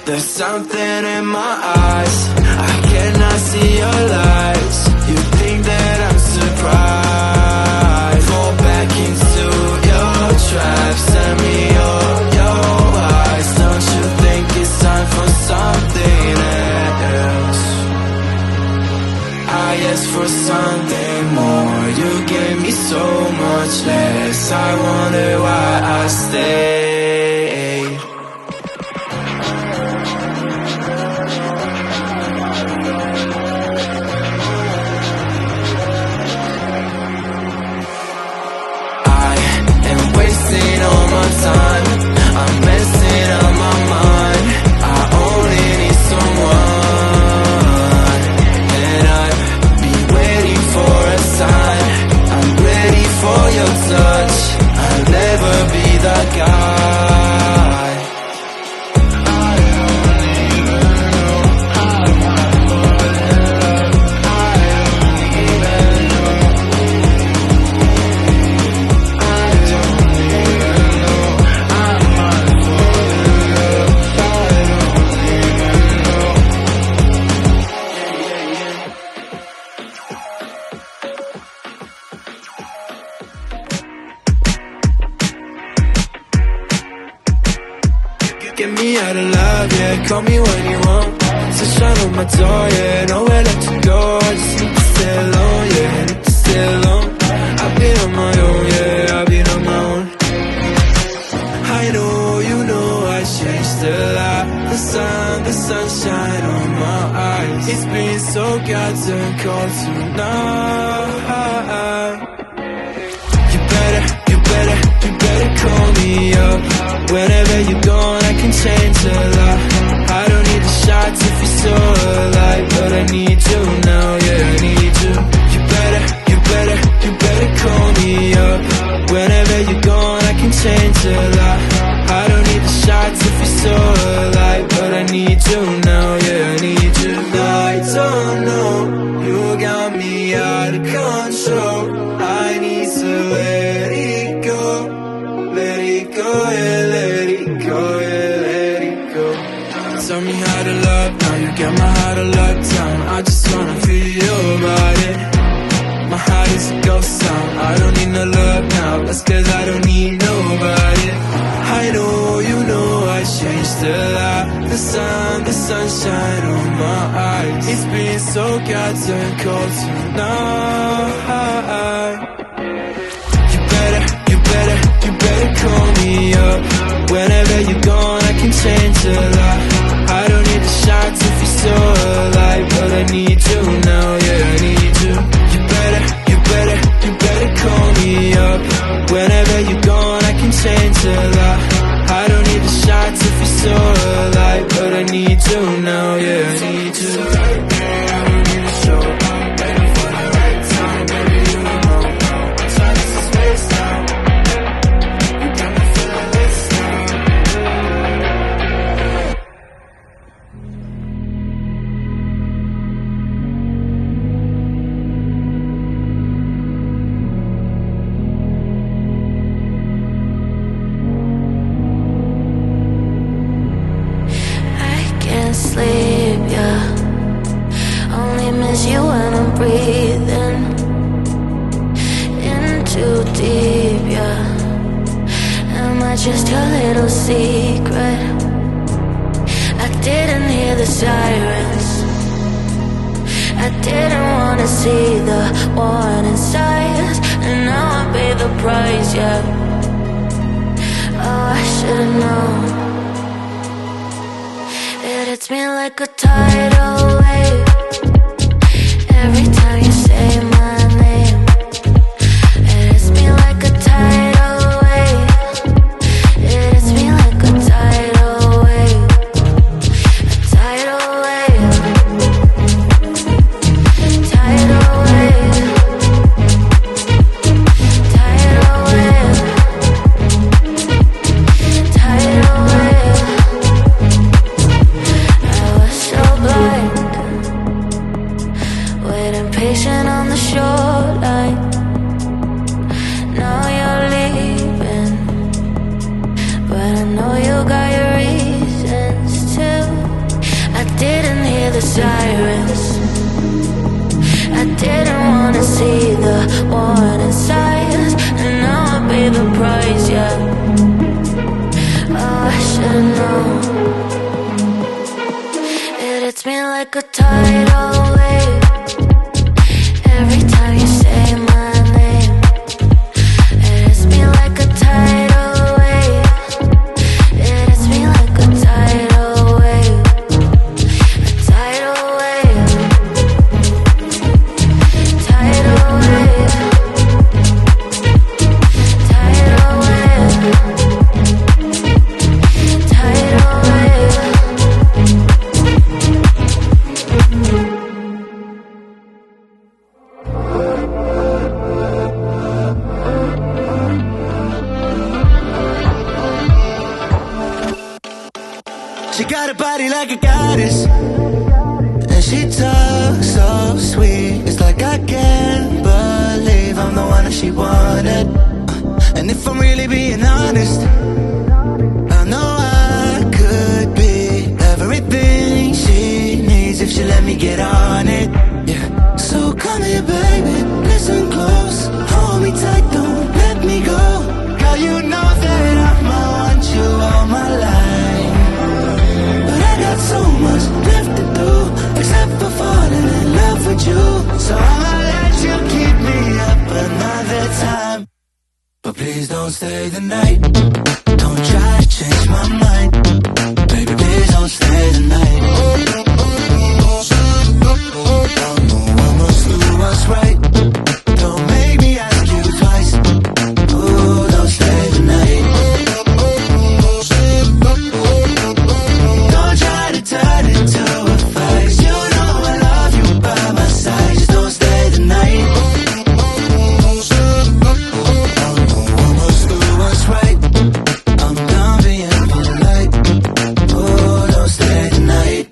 There's something in my eyes, I cannot see your lies. You think that I'm surprised? Fall back into your trap, send me all your eyes. Don't you think it's time for something else? I asked for something more, you gave me so much less. I wonder why I stayed. I'm messing up my mind. I only need someone, and I've been waiting for a sign. I'm ready for your touch, I'll never be the guy. I don't even know how I fall in love. I don't even know. I don't even know. Get me out of love, yeah, call me when you want. Sunshine on my door, yeah, nowhere left to go. I just need to stay alone, yeah, need to stay alone. I've been on my own, yeah, I've been on my own. I know, you know, I changed a lot. The sunshine on my eyes. It's been so goddamn cold tonight. You better call me up. Whenever you're gone, I can change a lot. I don't need the shots if you're so alive, but I need you now, yeah, I need you. You better call me up. Whenever you're gone, I can change a lot. I don't need the shots if you're so alive, but I need you now, yeah, I need you. I don't know, you got me out of control. I need to let it go, let it go, yeah, let it go, yeah, let it go. Tell me how to love, now you got my heart on lockdown. I just wanna feel your body. My heart is a ghost town, I don't need no love now. That's cause I don't need nobody. I know, you know, I changed a lot. The sunshine on my eyes. It's been so goddamn cold tonight. You better call me up. Whenever you're gone, I can change a lot. I don't need the shots if you're so alive, but I need you now, yeah, I need you. You better call me up. Whenever you're gone, I can change a lot. I don't need the shots if you're so alive, but I need you now, yeah, I need you. I don't need to show up, waiting for the right time, baby, you know. I'm trying to space now. You got me feeling this now. Sleep, yeah. Only miss you when I'm breathing in too deep, yeah. Am I just your little secret? I didn't hear the sirens. I didn't wanna see the warning signs, and now I pay the price, yeah. Oh, I should've known. It hits me like a tidal wave every time you say patient on the shoreline. Now you're leaving, but I know you got your reasons too. I didn't hear the sirens, I didn't wanna see the warning signs, and now I pay the price, yeah. Oh, I should've known. It hits me like a tidal wave every time you say my name. It hits me like a tidal wave. It hits me like a tidal wave. A tidal wave. Tidal wave. Tidal wave. Tidal wave. She got a body like a goddess, and she talks so sweet. It's like I can't believe I'm the one that she wanted. And if I'm really being honest, I know I could be everything she needs if she let me get on it. Yeah. So come here, baby, listen close, hold me tight, don't let me go. Girl, you know that I'ma want you all my life, but I got so much left to do, except for falling in love with you. So I'ma let you keep me up another time, but please don't stay the night. Don't try to change my mind, baby, please don't stay the night. I must do what's right. Don't make me ask you twice. Ooh, don't stay the night. Don't try to turn it to a fight. You know I love you by my side. Just don't stay the night. I must do what's right. I'm done being polite. Ooh, don't stay the night.